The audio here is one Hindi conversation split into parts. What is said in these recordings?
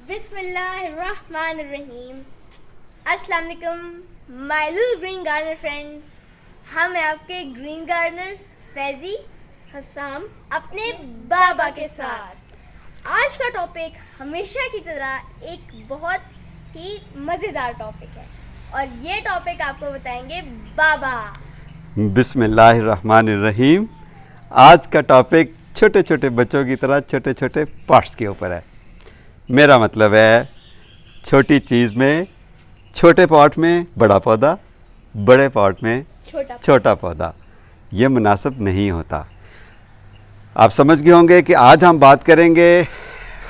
बिस्मिल्लाहिर्रहमानिर्रहीम। अस्सलाम वालेकुम my little green gardener friends. हम हैं आपके ग्रीन गार्डनर्स फैजी हसाम अपने बाबा के साथ। आज का टॉपिक हमेशा की तरह एक बहुत ही मज़ेदार टॉपिक है और ये टॉपिक आपको बताएंगे बाबा। बिस्मिल्लाहिर्रहमानिर्रहीम। आज का टॉपिक छोटे छोटे बच्चों की तरह छोटे छोटे पार्ट्स के ऊपर है। मेरा मतलब है छोटी चीज़ में छोटे पॉट में बड़ा पौधा, बड़े पॉट में छोटा पौधा, ये मुनासिब नहीं होता। आप समझ गए होंगे कि आज हम बात करेंगे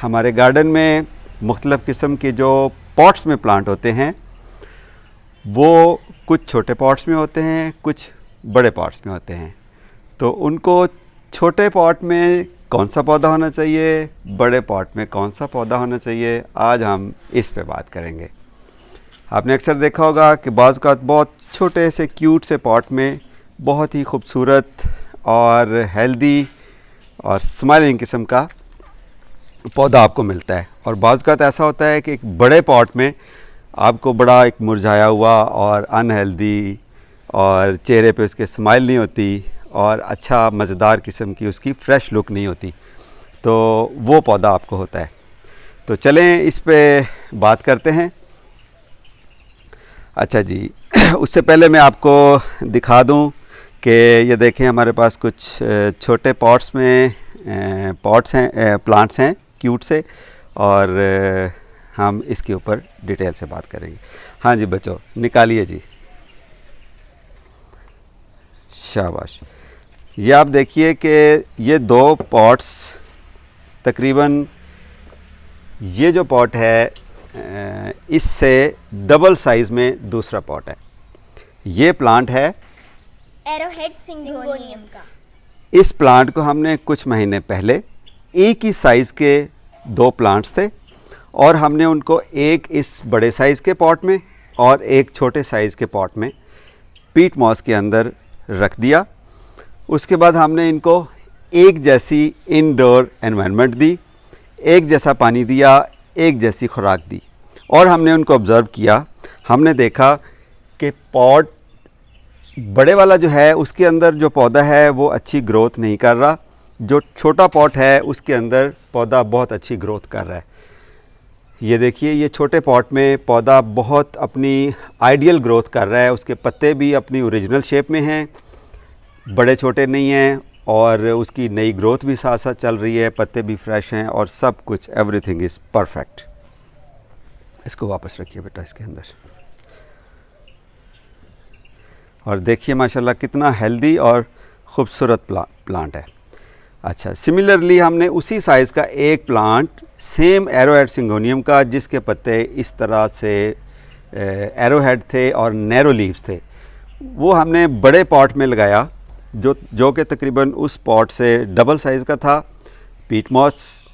हमारे गार्डन में मुख्तलिफ़ किस्म के जो पॉट्स में प्लांट होते हैं वो कुछ छोटे पॉट्स में होते हैं, कुछ बड़े पॉट्स में होते हैं। तो उनको छोटे पॉट में कौन सा पौधा होना चाहिए, बड़े पॉट में कौन सा पौधा होना चाहिए, आज हम इस पे बात करेंगे। आपने अक्सर देखा होगा कि बाज़ का बहुत छोटे से क्यूट से पॉट में बहुत ही खूबसूरत और हेल्दी और स्माइलिंग किस्म का पौधा आपको मिलता है, और बाज़ का ऐसा होता है कि एक बड़े पॉट में आपको बड़ा एक मुरझाया हुआ और अनहेल्दी और चेहरे पे उसके स्माइल नहीं होती और अच्छा मज़ेदार किस्म की उसकी फ़्रेश लुक नहीं होती, तो वो पौधा आपको होता है। तो चलें इस पे बात करते हैं। अच्छा जी, उससे पहले मैं आपको दिखा दूं कि ये देखें हमारे पास कुछ छोटे पॉट्स में प्लांट्स हैं क्यूट से, और हम इसके ऊपर डिटेल से बात करेंगे। हाँ जी बच्चों, निकालिए जी, शाबाश। ये आप देखिए कि ये दो पॉट्स तकरीबन, ये जो पॉट है इससे डबल साइज़ में दूसरा पॉट है। ये प्लांट है एरोहेड सिंगोनियम का। इस प्लांट को हमने कुछ महीने पहले एक ही साइज़ के दो प्लांट्स थे और हमने उनको एक इस बड़े साइज़ के पॉट में और एक छोटे साइज़ के पॉट में पीट मॉस के अंदर रख दिया। उसके बाद हमने इनको एक जैसी इनडोर एनवायरनमेंट दी, एक जैसा पानी दिया, एक जैसी खुराक दी, और हमने उनको ऑब्ज़र्व किया। हमने देखा कि पॉट बड़े वाला जो है उसके अंदर जो पौधा है वो अच्छी ग्रोथ नहीं कर रहा, जो छोटा पॉट है उसके अंदर पौधा बहुत अच्छी ग्रोथ कर रहा है। ये देखिए, ये छोटे पॉट में पौधा बहुत अपनी आइडियल ग्रोथ कर रहा है, उसके पत्ते भी अपनी ओरिजिनल शेप में हैं, बड़े छोटे नहीं हैं, और उसकी नई ग्रोथ भी साथ साथ चल रही है, पत्ते भी फ्रेश हैं और सब कुछ एवरीथिंग इज़ परफेक्ट। इसको वापस रखिए बेटा इसके अंदर, और देखिए माशाल्लाह कितना हेल्दी और ख़ूबसूरत प्लांट है। अच्छा, सिमिलरली हमने उसी साइज़ का एक प्लांट सेम एरोहेड सिंगोनियम का, जिसके पत्ते इस तरह से एरोहेड थे और नैरो लीव्स थे, वो हमने बड़े पॉट में लगाया जो कि तकरीबन उस पॉट से डबल साइज़ का था। पीट मॉस,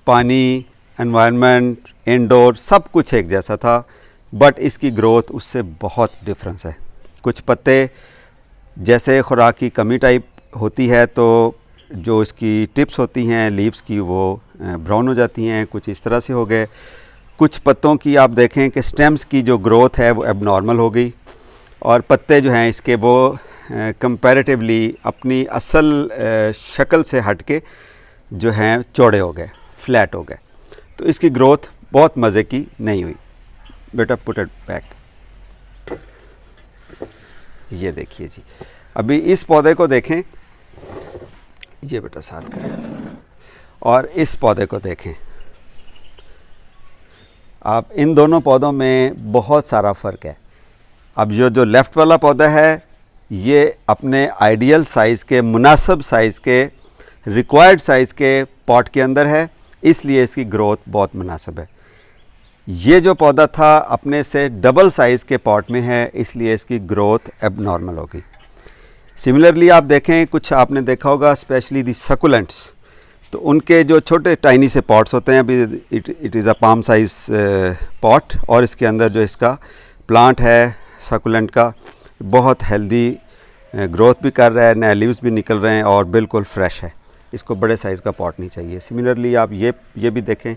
पानी, एनवायरनमेंट, इंडोर सब कुछ एक जैसा था, बट इसकी ग्रोथ उससे बहुत डिफरेंस है। कुछ पत्ते जैसे खुराक की कमी टाइप होती है तो जो इसकी टिप्स होती हैं लीव्स की वो ब्राउन हो जाती हैं, कुछ इस तरह से हो गए। कुछ पत्तों की आप देखें कि स्टेम्स की जो ग्रोथ है वो एबनॉर्मल हो गई, और पत्ते जो हैं इसके वो कंपैरेटिवली अपनी असल शक्ल से हट के जो हैं चौड़े हो गए, फ्लैट हो गए, तो इसकी ग्रोथ बहुत मज़े की नहीं हुई। बेटा पुट इट बैक। ये देखिए जी, अभी इस पौधे को देखें, ये बेटा साथ करें, और इस पौधे को देखें आप, इन दोनों पौधों में बहुत सारा फ़र्क है। अब जो लेफ़्ट वाला पौधा है ये अपने आइडियल साइज़ के, मुनासिब साइज़ के, रिक्वायर्ड साइज़ के पॉट के अंदर है, इसलिए इसकी ग्रोथ बहुत मुनासिब है। ये जो पौधा था अपने से डबल साइज़ के पॉट में है, इसलिए इसकी ग्रोथ एबनॉर्मल हो गई। सिमिलरली आप देखें, कुछ आपने देखा होगा स्पेशली दी सकुलेंट्स, तो उनके जो छोटे टाइनी से पॉट्स होते हैं, अभी it is a palm size pot, और इसके अंदर जो इसका प्लांट है सकुलेंट का बहुत हेल्दी ग्रोथ भी कर रहा है, नए लीव्स भी निकल रहे हैं और बिल्कुल फ्रेश है। इसको बड़े साइज़ का पॉट नहीं चाहिए। सिमिलरली आप ये भी देखें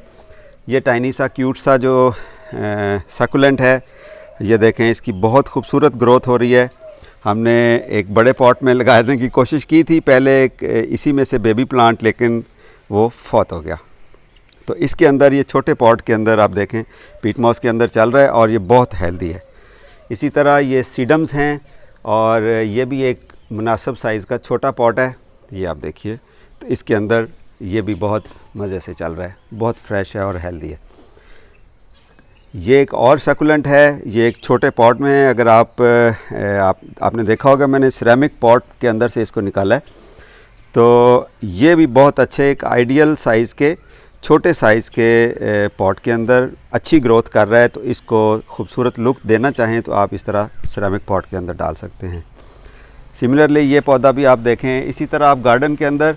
ये टाइनी सा क्यूट सा जो सकुलेंट है, ये देखें इसकी बहुत खूबसूरत ग्रोथ हो रही है। हमने एक बड़े पॉट में लगाने की कोशिश की थी पहले, एक इसी में से बेबी प्लांट, लेकिन वो फौत हो गया। तो इसके अंदर ये छोटे पॉट के अंदर आप देखें पीट मॉस के अंदर चल रहा है और ये बहुत हेल्दी है। इसी तरह ये सीडम्स हैं और ये भी एक मुनासिब साइज़ का छोटा पॉट है, ये आप देखिए। तो इसके अंदर ये भी बहुत मज़े से चल रहा है, बहुत फ्रेश है और हेल्दी है। ये एक और सकुलेंट है, ये एक छोटे पॉट में है। अगर आपने देखा होगा मैंने सिरेमिक पॉट के अंदर से इसको निकाला है। तो ये भी बहुत अच्छे एक आइडियल साइज़ के छोटे साइज़ के पॉट के अंदर अच्छी ग्रोथ कर रहा है। तो इसको खूबसूरत लुक देना चाहें तो आप इस तरह सिरेमिक पॉट के अंदर डाल सकते हैं। सिमिलरली ये पौधा भी आप देखें। इसी तरह आप गार्डन के अंदर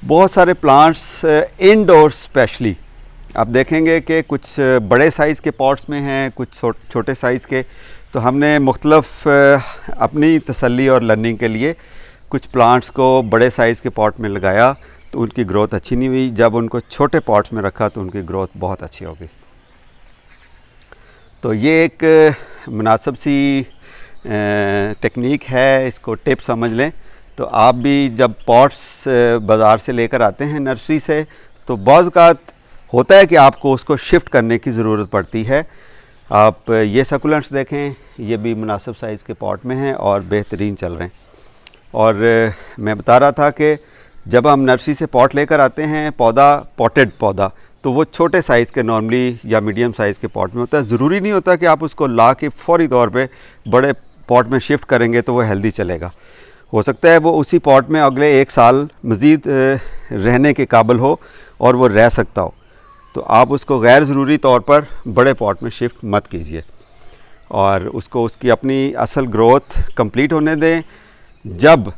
बहुत सारे प्लांट्स इनडोर स्पेशली आप देखेंगे कि कुछ बड़े साइज़ के पॉट्स में हैं, कुछ छोटे साइज़ के। तो हमने मुख्तलफ़ अपनी तसल्ली और लर्निंग के लिए कुछ प्लांट्स को बड़े साइज़ के पॉट में लगाया तो उनकी ग्रोथ अच्छी नहीं हुई। जब उनको छोटे पॉट्स में रखा तो उनकी ग्रोथ बहुत अच्छी हो गई। तो ये एक मुनासिब सी टेक्निक है, इसको टिप समझ लें। तो आप भी जब पॉट्स बाज़ार से लेकर आते हैं नर्सरी से, तो बाज़ औक़ात होता है कि आपको उसको शिफ्ट करने की ज़रूरत पड़ती है। आप ये सकुलेंट्स देखें, ये भी मुनासिब साइज़ के पॉट में हैं और बेहतरीन चल रहे हैं। और मैं बता रहा था कि जब हम नर्सरी से पॉट लेकर आते हैं पौधा, पॉटेड पौधा, तो वो छोटे साइज़ के नॉर्मली या मीडियम साइज़ के पॉट में होता है। ज़रूरी नहीं होता कि आप उसको ला के फ़ौरी तौर पे बड़े पॉट में शिफ्ट करेंगे तो वो हेल्दी चलेगा। हो सकता है वो उसी पॉट में अगले 1 साल मज़ीद रहने के काबिल हो और वो रह सकता हो। तो आप उसको गैर ज़रूरी तौर पर बड़े पॉट में शिफ्ट मत कीजिए और उसको उसकी अपनी असल ग्रोथ कंप्लीट होने दें। जब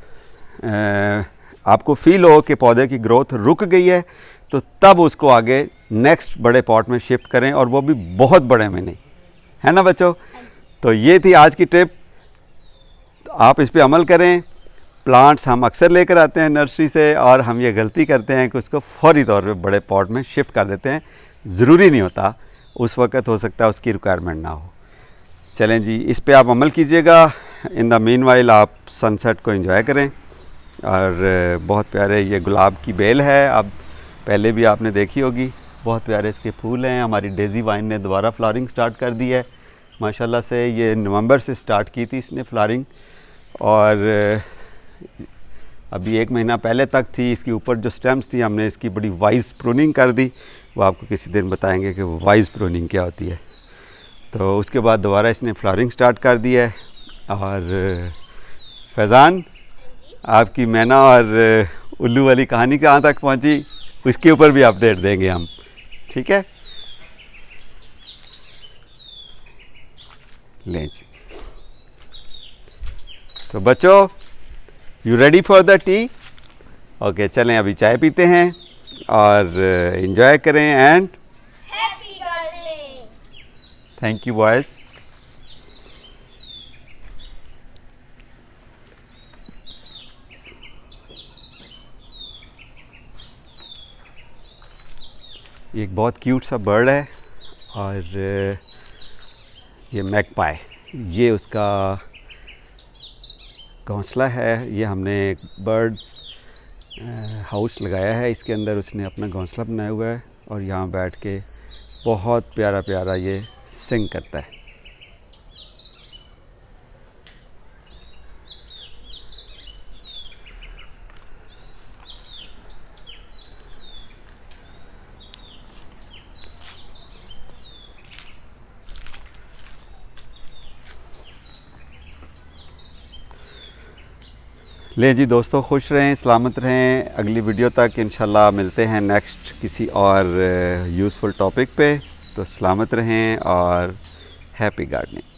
आपको फ़ील हो कि पौधे की ग्रोथ रुक गई है तो तब उसको आगे नेक्स्ट बड़े पॉट में शिफ्ट करें, और वो भी बहुत बड़े में नहीं, है ना बच्चों। तो ये थी आज की टिप, तो आप इस पे अमल करें। प्लांट्स हम अक्सर लेकर आते हैं नर्सरी से और हम ये गलती करते हैं कि उसको फौरी तौर पे बड़े पॉट में शिफ्ट कर देते हैं। ज़रूरी नहीं होता, उस वक़्त हो सकता है उसकी रिक्वायरमेंट ना हो। चलें जी, इस पे आप अमल कीजिएगा। इन द मीनवाइल आप सनसेट को एंजॉय करें। और बहुत प्यारे ये गुलाब की बेल है, अब पहले भी आपने देखी होगी, बहुत प्यारे इसके फूल हैं। हमारी डेज़ी वाइन ने दोबारा फ्लावरिंग स्टार्ट कर दी है माशाल्लाह से। ये नवंबर से स्टार्ट की थी इसने फ्लावरिंग, और अभी 1 महीना पहले तक थी। इसके ऊपर जो स्टेम्स थी हमने इसकी बड़ी वाइज प्रूनिंग कर दी, वो आपको किसी दिन बताएंगे कि वाइज प्रूनिंग क्या होती है। तो उसके बाद दोबारा इसने फ्लावरिंग स्टार्ट कर दी है। और फैज़ान, आपकी मैना और उल्लू वाली कहानी कहाँ तक पहुँची, उसके ऊपर भी अपडेट देंगे हम, ठीक है। लें जी, तो बच्चों, you ready for the T? Okay, चलें अभी चाय पीते हैं और एंजॉय करें। And happy gardening. Thank you boys. ये एक बहुत क्यूट सा बर्ड है और ये मैगपाई, ये उसका घोंसला है। ये हमने एक बर्ड हाउस लगाया है, इसके अंदर उसने अपना घोंसला बनाया हुआ है और यहाँ बैठ के बहुत प्यारा प्यारा ये सिंग करता है। ले जी दोस्तों, खुश रहें, सलामत रहें। अगली वीडियो तक इंशाल्लाह मिलते हैं नेक्स्ट किसी और यूज़फुल टॉपिक पे। तो सलामत रहें और हैप्पी गार्डनिंग।